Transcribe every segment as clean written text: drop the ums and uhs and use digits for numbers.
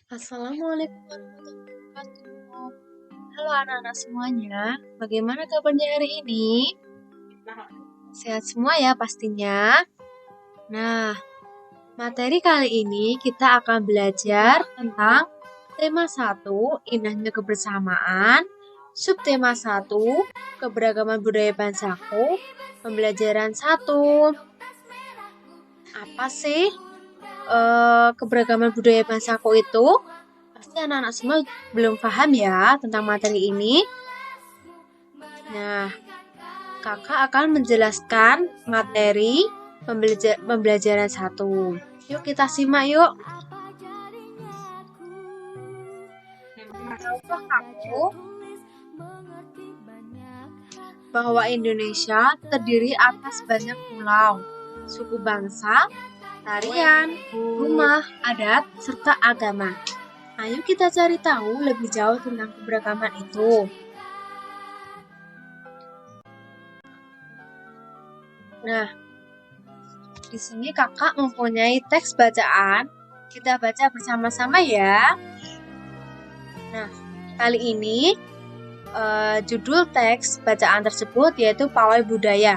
Assalamualaikum warahmatullahi wabarakatuh. Halo anak-anak semuanya, bagaimana kabarnya hari ini? Sehat semua ya pastinya. Nah, materi kali ini kita akan belajar tentang tema 1, indahnya kebersamaan, subtema 1, keberagaman budaya bangsaku, pembelajaran 1. Apa sih keberagaman budaya bangsaku itu? Pasti anak-anak semua belum paham ya tentang materi ini. Nah, kakak akan menjelaskan materi pembelajaran 1. Yuk kita simak yuk. Tahukah kamu bahwa Indonesia terdiri atas banyak pulau, suku bangsa, tarian, rumah, adat, serta agama. Ayo kita cari tahu lebih jauh tentang keberagaman itu. Nah, di sini kakak mempunyai teks bacaan. Kita baca bersama-sama ya. Nah, kali ini judul teks bacaan tersebut yaitu Pawai Budaya.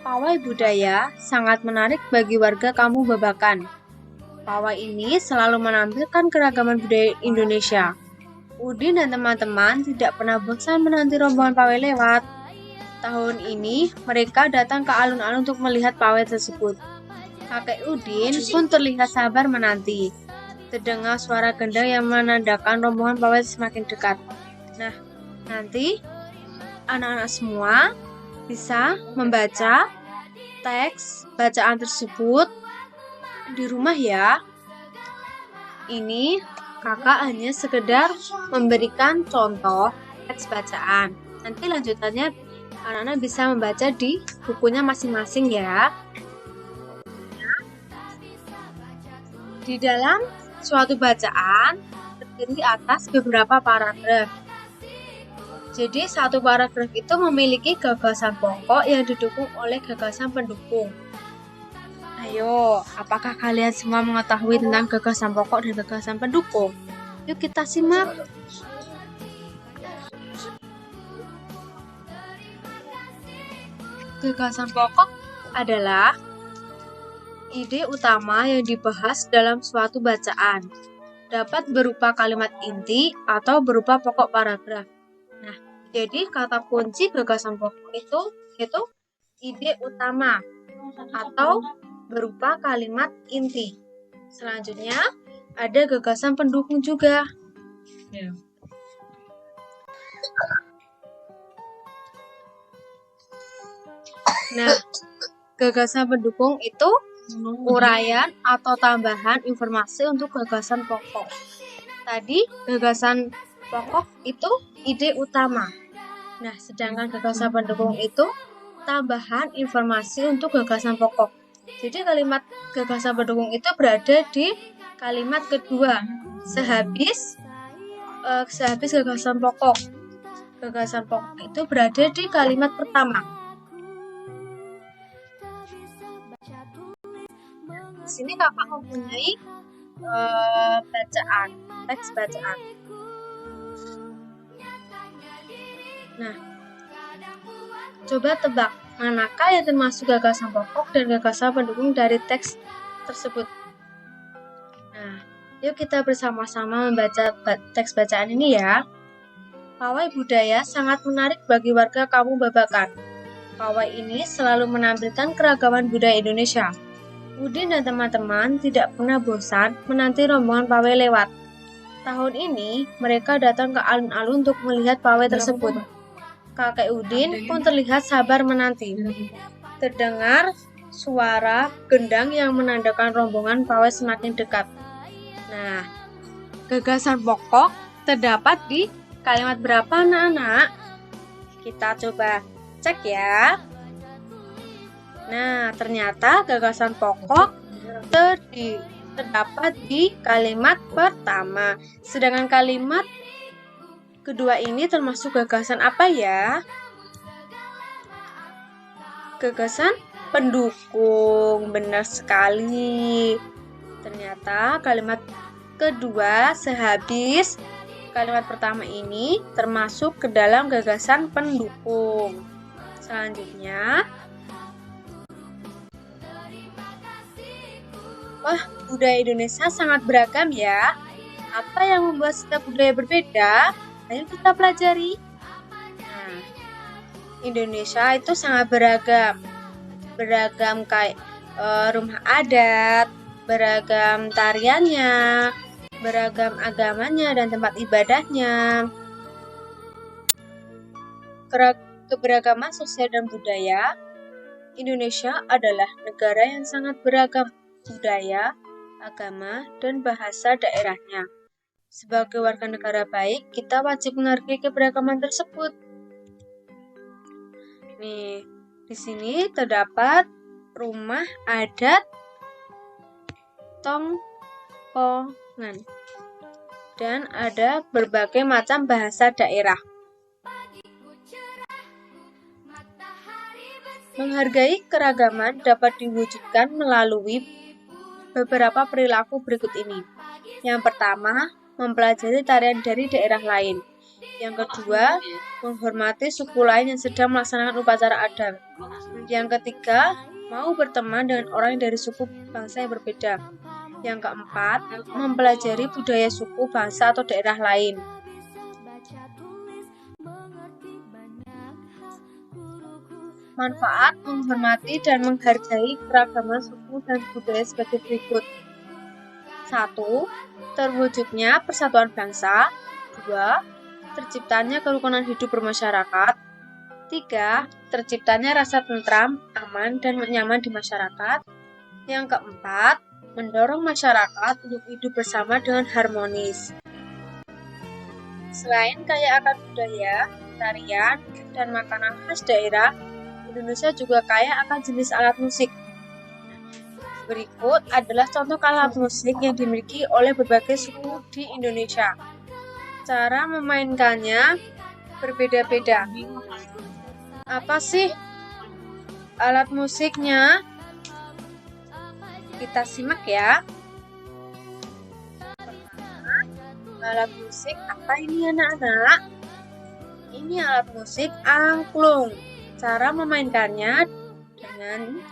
Pawai budaya sangat menarik bagi warga Kampung Babakan. Pawai ini selalu menampilkan keragaman budaya Indonesia. Udin dan teman-teman tidak pernah bosan menanti rombongan pawai lewat. Tahun ini mereka datang ke alun-alun untuk melihat pawai tersebut. Kakek Udin pun terlihat sabar menanti. Terdengar suara gendang yang menandakan rombongan pawai semakin dekat. Nah, nanti anak-anak semua bisa membaca teks bacaan tersebut di rumah ya. Ini kakak hanya sekedar memberikan contoh teks bacaan. Nanti lanjutannya anak-anak bisa membaca di bukunya masing-masing ya. Di dalam suatu bacaan terdiri atas beberapa paragraf. Jadi satu paragraf itu memiliki gagasan pokok yang didukung oleh gagasan pendukung. Ayo, apakah kalian semua mengetahui tentang gagasan pokok dan gagasan pendukung? Yuk kita simak. Gagasan pokok adalah ide utama yang dibahas dalam suatu bacaan. Dapat berupa kalimat inti atau berupa pokok paragraf. Nah, jadi kata kunci gagasan pokok itu ide utama atau berupa kalimat inti. Selanjutnya, ada gagasan pendukung juga. Nah, gagasan pendukung itu uraian atau tambahan informasi untuk gagasan pokok. Tadi gagasan pokok itu ide utama. Nah, sedangkan gagasan pendukung itu tambahan informasi untuk gagasan pokok. Jadi kalimat gagasan pendukung itu berada di kalimat kedua sehabis gagasan pokok. Gagasan pokok itu berada di kalimat pertama. Di sini kakak mempunyai teks bacaan. Nah, coba tebak manakah yang termasuk gagasan pokok dan gagasan pendukung dari teks tersebut. Nah, yuk kita bersama-sama membaca teks bacaan ini ya. Pawai budaya sangat menarik bagi warga Kampung Babakan. Pawai ini selalu menampilkan keragaman budaya Indonesia. Udin dan teman-teman tidak pernah bosan menanti rombongan pawai lewat. Tahun ini, mereka datang ke alun-alun untuk melihat pawai tersebut. Kakek Udin pun terlihat sabar menanti. Terdengar suara gendang yang menandakan rombongan pawai semakin dekat. Nah, gagasan pokok terdapat di kalimat berapa anak-anak? Kita coba cek ya. Nah, ternyata gagasan pokok terdapat di kalimat pertama. Sedangkan kalimat kedua ini termasuk gagasan apa ya? Gagasan pendukung, benar sekali. Ternyata kalimat kedua, sehabis kalimat pertama ini termasuk ke dalam gagasan pendukung. Selanjutnya, wah, budaya Indonesia sangat beragam ya. Apa yang membuat setiap budaya berbeda? Ayo kita pelajari. Nah, Indonesia itu sangat beragam. Beragam kayak rumah adat, beragam tariannya, beragam agamanya dan tempat ibadahnya. Keberagaman sosial dan budaya, Indonesia adalah negara yang sangat beragam budaya, agama, dan bahasa daerahnya. Sebagai warga negara baik, kita wajib menghargai keberagaman tersebut. Nih, di sini terdapat rumah adat Tongkongan dan ada berbagai macam bahasa daerah. Menghargai keragaman dapat diwujudkan melalui beberapa perilaku berikut ini. Yang pertama, mempelajari tarian dari daerah lain. Yang kedua, menghormati suku lain yang sedang melaksanakan upacara adat. Yang ketiga, mau berteman dengan orang dari suku bangsa yang berbeda. Yang keempat, mempelajari budaya suku, bangsa, atau daerah lain. Manfaat menghormati dan menghargai keragaman suku dan budaya sebagai berikut. 1. Terwujudnya persatuan bangsa. 2. Terciptanya kerukunan hidup bermasyarakat. 3. Terciptanya rasa tentram, aman, dan nyaman di masyarakat. Yang keempat, mendorong masyarakat untuk hidup bersama dengan harmonis. Selain kaya akan budaya, tarian, dan makanan khas daerah, Indonesia juga kaya akan jenis alat musik. Berikut adalah contoh alat musik yang dimiliki oleh berbagai suku di Indonesia. Cara memainkannya berbeda-beda. Apa sih alat musiknya? Kita simak ya. Alat musik apa ini anak-anak? Ini alat musik angklung. Cara memainkannya dengan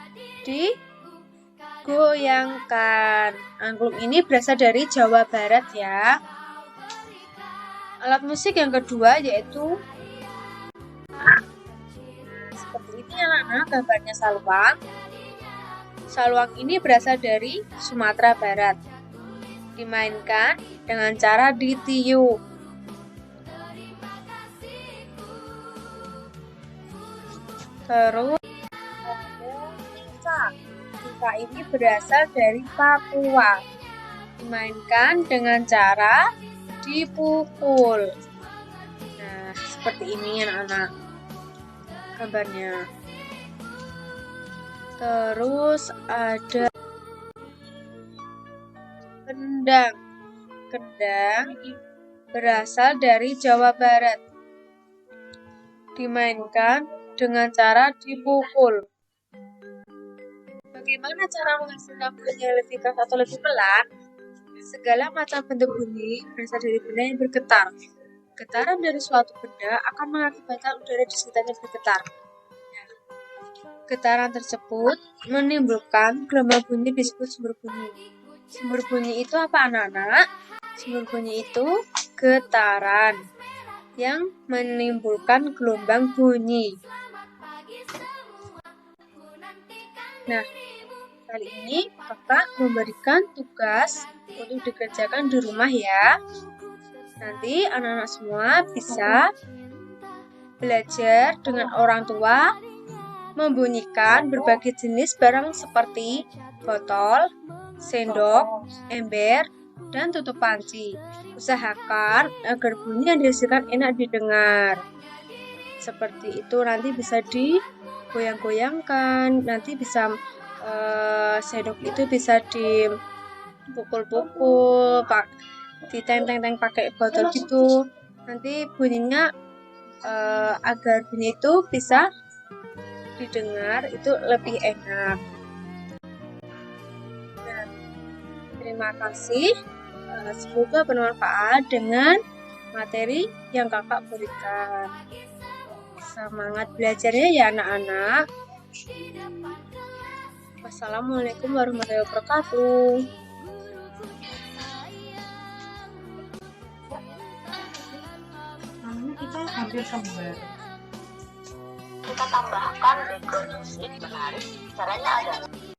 digoyangkan. Angklung ini berasal dari Jawa Barat ya. Alat musik yang kedua yaitu seperti ini anak-anak, gambarnya saluang. Saluang ini berasal dari Sumatera Barat. Dimainkan dengan cara ditiup. Terus ada tingka. Tingka ini berasal dari Papua. Dimainkan dengan cara dipukul. Nah, seperti ini anak-anak gambarnya. Terus ada kendang. Kendang berasal dari Jawa Barat. Dimainkan dengan cara dipukul. Bagaimana cara menghasilkan bunyi yang lebih keras atau lebih pelan? Segala macam bentuk bunyi berasal dari benda yang bergetar. Getaran dari suatu benda akan mengakibatkan udara di sekitarnya bergetar. Getaran tersebut menimbulkan gelombang bunyi disebut sumber bunyi. Sumber bunyi itu apa anak-anak? Sumber bunyi itu getaran yang menimbulkan gelombang bunyi. Nah, kali ini kakak memberikan tugas untuk dikerjakan di rumah ya. Nanti anak-anak semua bisa belajar dengan orang tua membunyikan berbagai jenis barang seperti botol, sendok, ember, dan tutup panci. Usahakan agar bunyi yang dihasilkan enak didengar. Seperti itu nanti bisa digoyang-goyangkan, nanti bisa sendok itu bisa dipukul-pukul, diteng-teng pakai botol gitu. Nanti bunyinya agar bunyi itu bisa didengar itu lebih enak. Nah, terima kasih. Semoga bermanfaat dengan materi yang kakak berikan. Semangat belajarnya ya anak-anak. Wassalamualaikum warahmatullahi wabarakatuh. Kita hampir kembar. Kita tambahkan background musik menarik. Caranya adalah